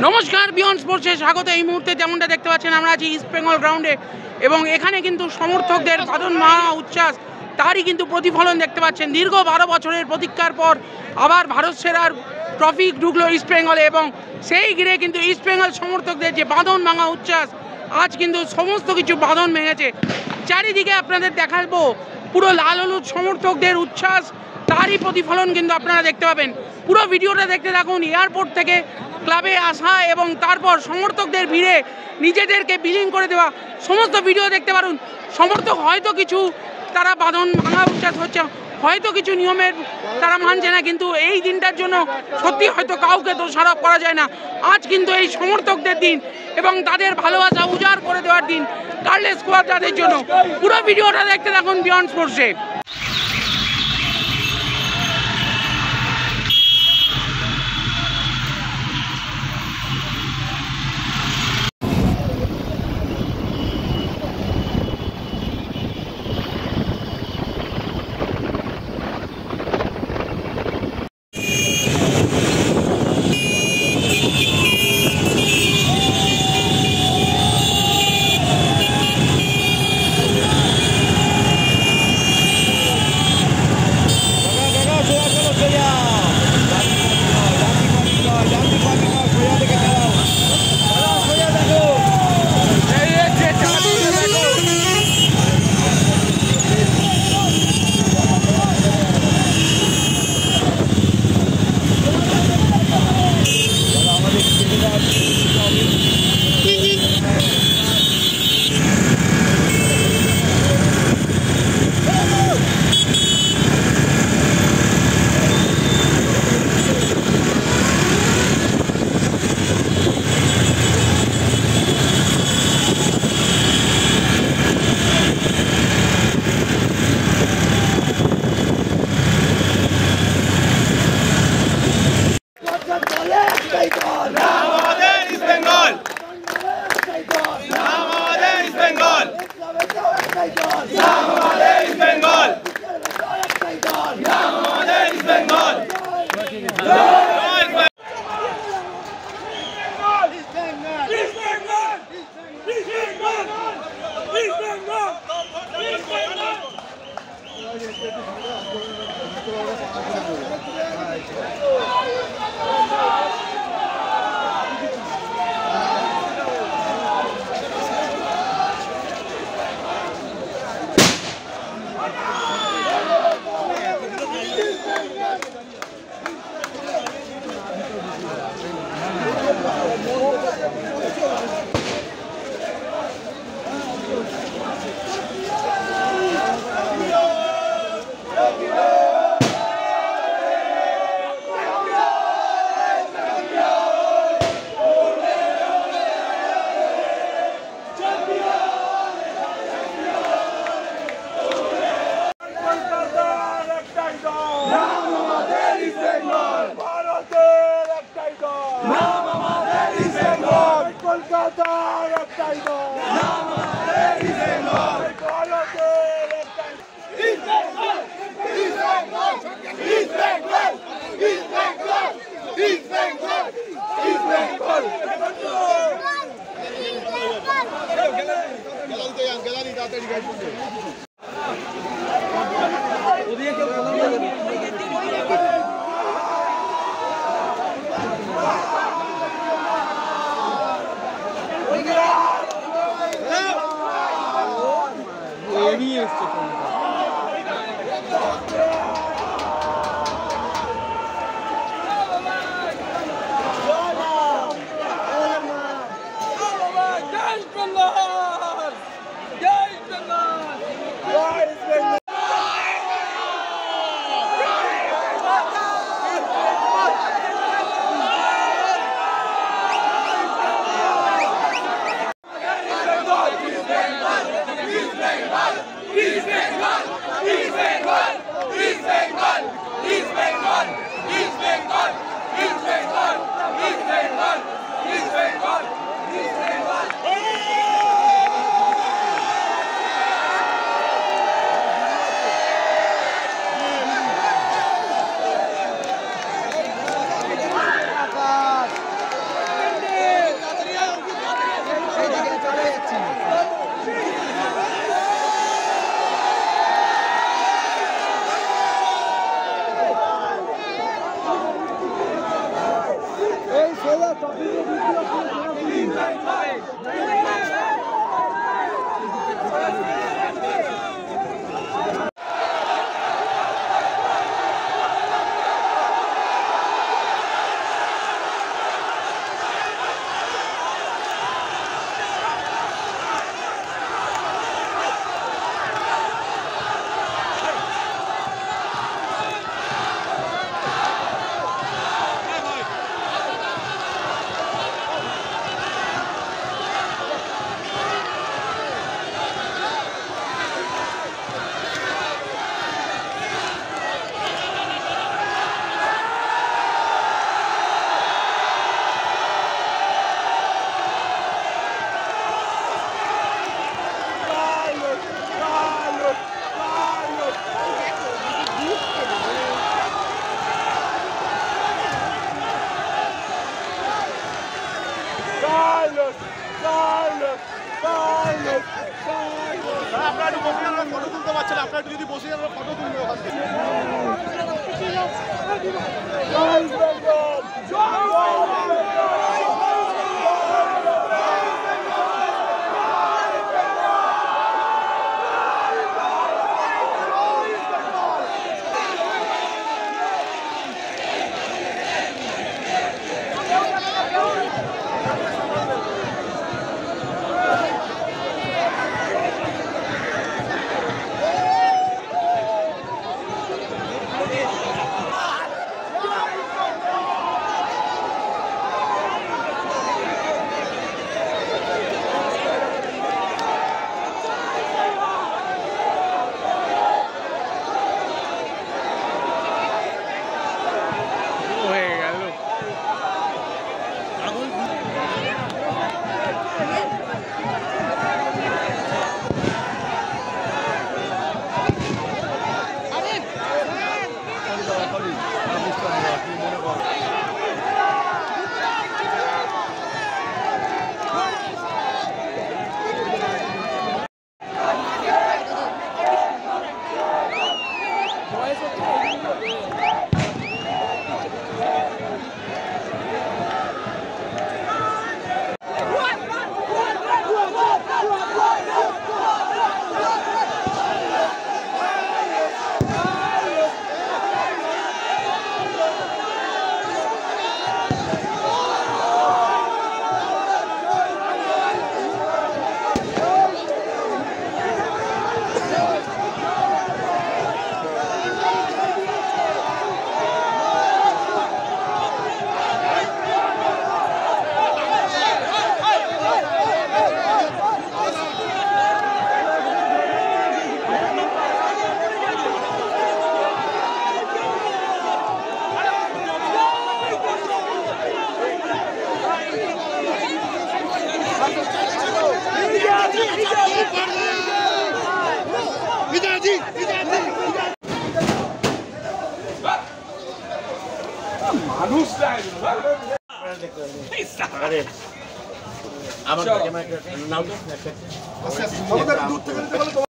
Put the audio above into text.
नमस्कार बियन्ड स्पोर्ट्से स्वागत। এই মুহূর্তে যেমনটা দেখতে পাচ্ছেন আমরা আছি ইস্ট বেঙ্গল গ্রাউন্ডে এবং এখানে কিন্তু সমর্থকদের বাদন মহা উচ্ছ্বাস তারই কিন্তু প্রতিফলন দেখতে পাচ্ছেন। দীর্ঘ 12 বছরের প্রতীক্ষার পর আবার ভারত সেরার ট্রফি ঢুকলো ইস্ট বেঙ্গলে এবং সেই ঘিরে কিন্তু ইস্ট বেঙ্গল সমর্থকদের যে বাঁধন ভাঙা উচ্ছ্বাস, আজ কিন্তু সমস্ত কিছু বাঁধন ভেঙেছে। চারিদিকে আপনাদের দেখাবো পুরো লাল হলুদ সমর্থকদের উচ্ছ্বাস, তারই প্রতিফলন কিন্তু আপনারা দেখতে পাবেন। পুরো ভিডিওটা দেখতে থাকুন। এয়ারপোর্ট থেকে ক্লাবে আসা এবং তারপর সমর্থকদের ভিড়ে নিজেদেরকে বিলীন করে দেওয়া সমস্ত ভিডিও দেখতে পারুন। সমর্থক হয়তো কিছু তারা বাঁধন ভাঙা উচ্ছ্বাস হচ্ছে, হয়তো কিছু নিয়মের তারা মানছে না, কিন্তু এই দিনটার জন্য সত্যি হয়তো কাউকে দোষারোপ করা যায় না। আজ কিন্তু এই সমর্থকদের দিন এবং তাদের ভালোবাসা উজাড় করে দেওয়ার দিন কার্লেস স্কোয়াড্রাদের জন্য। পুরো ভিডিওটা দেখতে থাকুন বিয়ন্ড স্পোর্টসে। He's আপনারা একটু বসে আমরা ফটো তুলতে পারছেন, আপনারা একটু যদি বসে আমরা ফটো তুলবো ওখান থেকে। মানুষ আমার